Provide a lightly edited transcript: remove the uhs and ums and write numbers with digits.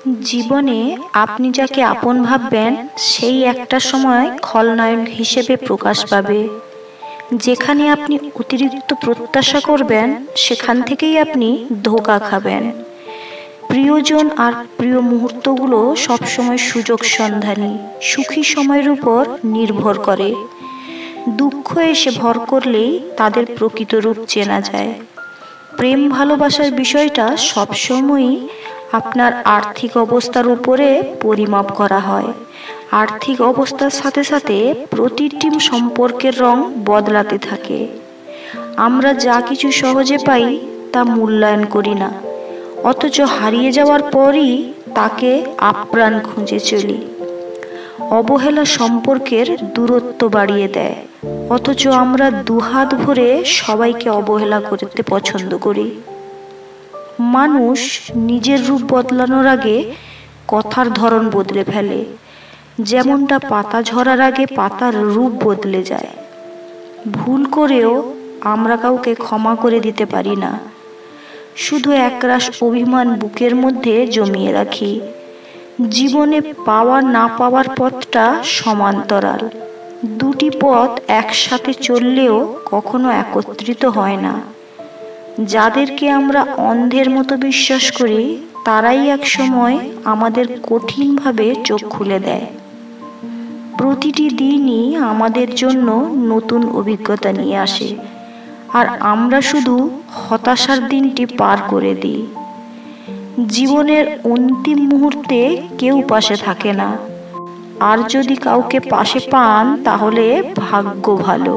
জীবনে আপনি যাকে আপন ভাববেন সেই একটা সময় খলনায়ক হিসেবে প্রকাশ পাবে। যেখানে আপনি অতিরিক্ত প্রত্যাশা করবেন সেখান থেকেই আপনি ধোঁকা খাবেন। প্রিয়জন আর প্রিয় মুহূর্তগুলো সবসময় সুযোগ সন্ধানী, সুখী সময়ের উপর নির্ভর করে। দুঃখ এসে ভর করলেই তাদের প্রকৃত রূপ চেনা যায়। প্রেম ভালোবাসার বিষয়টা সবসময়ই আপনার আর্থিক অবস্থার উপরে পরিমাপ করা হয়। আর্থিক অবস্থার সাথে সাথে প্রতিটি সম্পর্কের রং বদলাতে থাকে। আমরা যা কিছু সহজে পাই তা মূল্যায়ন করি না, অথচ হারিয়ে যাওয়ার পরই তাকে আপ্রাণ খুঁজে চলি। অবহেলা সম্পর্কের দূরত্ব বাড়িয়ে দেয়, অথচ আমরা দুহাত ভরে সবাইকে অবহেলা করতে পছন্দ করি। মানুষ নিজের রূপ বদলানোর আগে কথার ধরন বদলে ফেলে, যেমনটা পাতা ঝরার আগে পাতার রূপ বদলে যায়। ভুল করেও আমরা কাউকে ক্ষমা করে দিতে পারি না, শুধু একরাশ অভিমান বুকের মধ্যে জমিয়ে রাখি। জীবনে পাওয়া না পাওয়ার পথটা সমান্তরাল, দুটি পথ একসাথে চললেও কখনো একত্রিত হয় না। যাদেরকে আমরা অন্ধের মতো বিশ্বাস করি তারাই একসময় আমাদের কঠিনভাবে চোখ খুলে দেয়। প্রতিটি দিনই আমাদের জন্য নতুন অভিজ্ঞতা নিয়ে আসে, আর আমরা শুধু হতাশার দিনটি পার করে দিই। জীবনের অন্তিম মুহূর্তে কেউ পাশে থাকে না, আর যদি কাউকে পাশে পান তাহলে ভাগ্য ভালো।